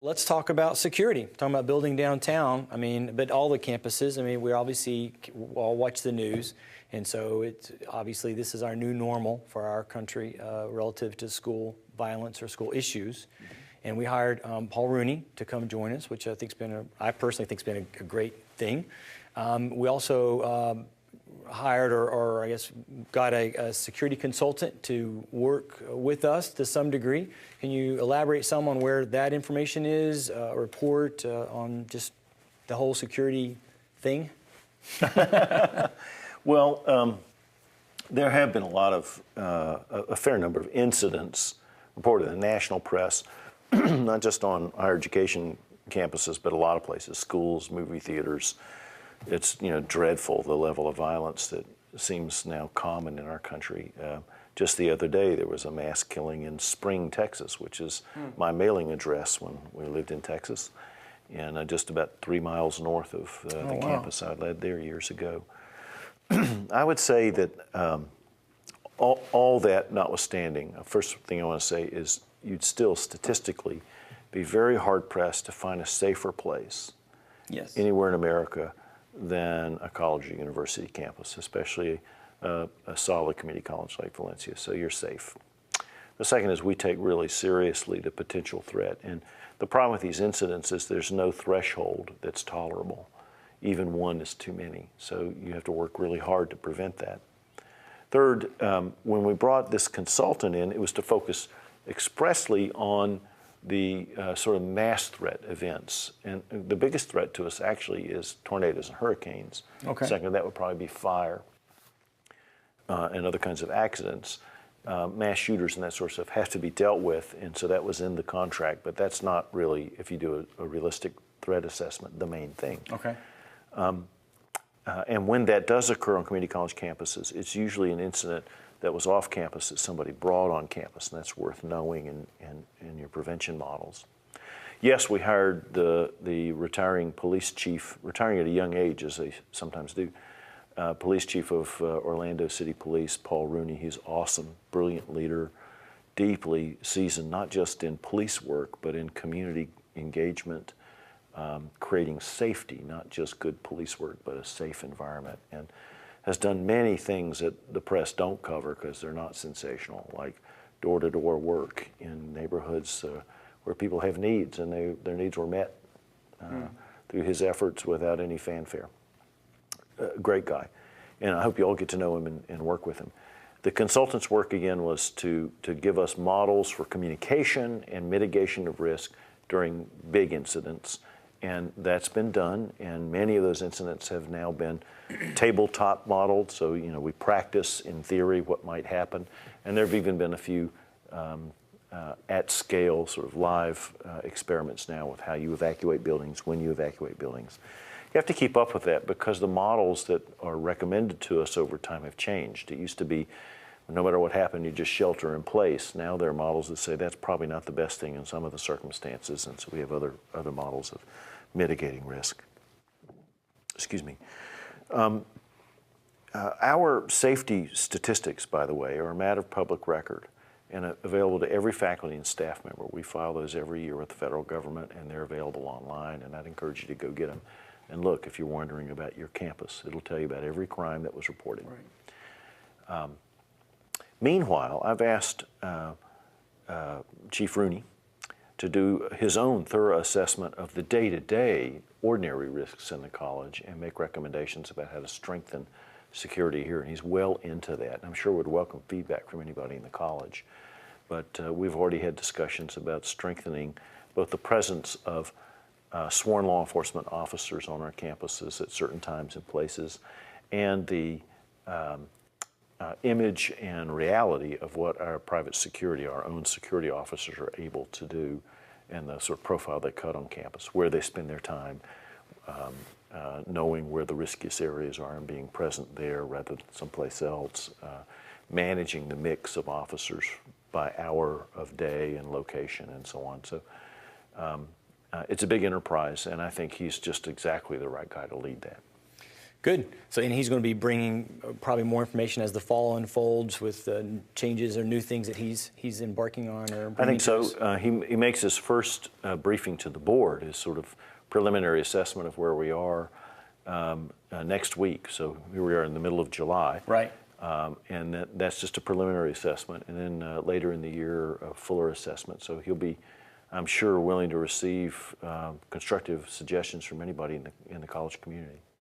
Let's talk about security. Talking about building downtown. I mean, but all the campuses. I mean, we obviously all watch the news, and so it's obviously this is our new normal for our country relative to school violence or school issues. And we hired Paul Rooney to come join us, which I I personally think has been a great thing. We also hired or I guess got a security consultant to work with us to some degree. Can you elaborate some on where that information is, a report on just the whole security thing? Well, there have been a fair number of incidents reported in the national press, not just on higher education campuses, but a lot of places, schools, movie theaters. It's dreadful, the level of violence that seems now common in our country. Just the other day, there was a mass killing in Spring, Texas, which is my mailing address when we lived in Texas, and just about 3 miles north of the campus I led there years ago. I would say that all that notwithstanding, first thing I want to say is you'd still statistically be very hard-pressed to find a safer place anywhere in America than a college or university campus, especially a solid community college like Valencia, so you're safe. The second is we take really seriously the potential threat, and the problem with these incidents is there's no threshold that's tolerable. Even one is too many, so you have to work really hard to prevent that. Third, when we brought this consultant in, it was to focus expressly on the sort of mass threat events. And the biggest threat to us actually is tornadoes and hurricanes. Okay. Second, that would probably be fire and other kinds of accidents. Mass shooters and that sort of stuff have to be dealt with, and so that was in the contract, but that's not really, if you do a realistic threat assessment, the main thing. Okay. And when that does occur on community college campuses, it's usually an incident that was off campus that somebody brought on campus, and that's worth knowing in your prevention models. Yes, we hired the retiring police chief, retiring at a young age, as they sometimes do, police chief of Orlando City Police, Paul Rooney. He's awesome, brilliant leader, deeply seasoned, not just in police work, but in community engagement, creating safety, not just good police work, but a safe environment, and has done many things that the press don't cover because they're not sensational, like door-to-door work in neighborhoods where people have needs, and their needs were met through his efforts without any fanfare. Great guy, and I hope you all get to know him and work with him. The consultant's work, again, was to give us models for communication and mitigation of risk during big incidents, and that's been done, and many of those incidents have now been tabletop modeled, so we practice in theory what might happen, and there have even been a few at scale sort of live experiments now with how you evacuate buildings, when you evacuate buildings. You have to keep up with that because the models that are recommended to us over time have changed. It used to be no matter what happened, you just shelter in place. Now there are models that say that's probably not the best thing in some of the circumstances, and so we have other models of mitigating risk. Excuse me. Our safety statistics, by the way, are a matter of public record and available to every faculty and staff member. We file those every year with the federal government, and they're available online, and I'd encourage you to go get them and look if you're wondering about your campus. It'll tell you about every crime that was reported. Right. Meanwhile, I've asked Chief Rooney to do his own thorough assessment of the day-to-day ordinary risks in the college and make recommendations about how to strengthen security here, and he's well into that. I'm sure would welcome feedback from anybody in the college, but we've already had discussions about strengthening both the presence of sworn law enforcement officers on our campuses at certain times and places, and the image and reality of what our private security, our own security officers are able to do, and the sort of profile they cut on campus, where they spend their time, knowing where the riskiest areas are and being present there rather than someplace else, managing the mix of officers by hour of day and location and so on. So it's a big enterprise, and I think he's just exactly the right guy to lead that. Good. So, and he's going to be bringing probably more information as the fall unfolds with changes or new things that he's embarking on. Or I think to so. us. He makes his first briefing to the board, his sort of preliminary assessment of where we are next week. So here we are in the middle of July. Right. And that's just a preliminary assessment. And then later in the year, a fuller assessment. So he'll be, I'm sure, willing to receive constructive suggestions from anybody in the college community.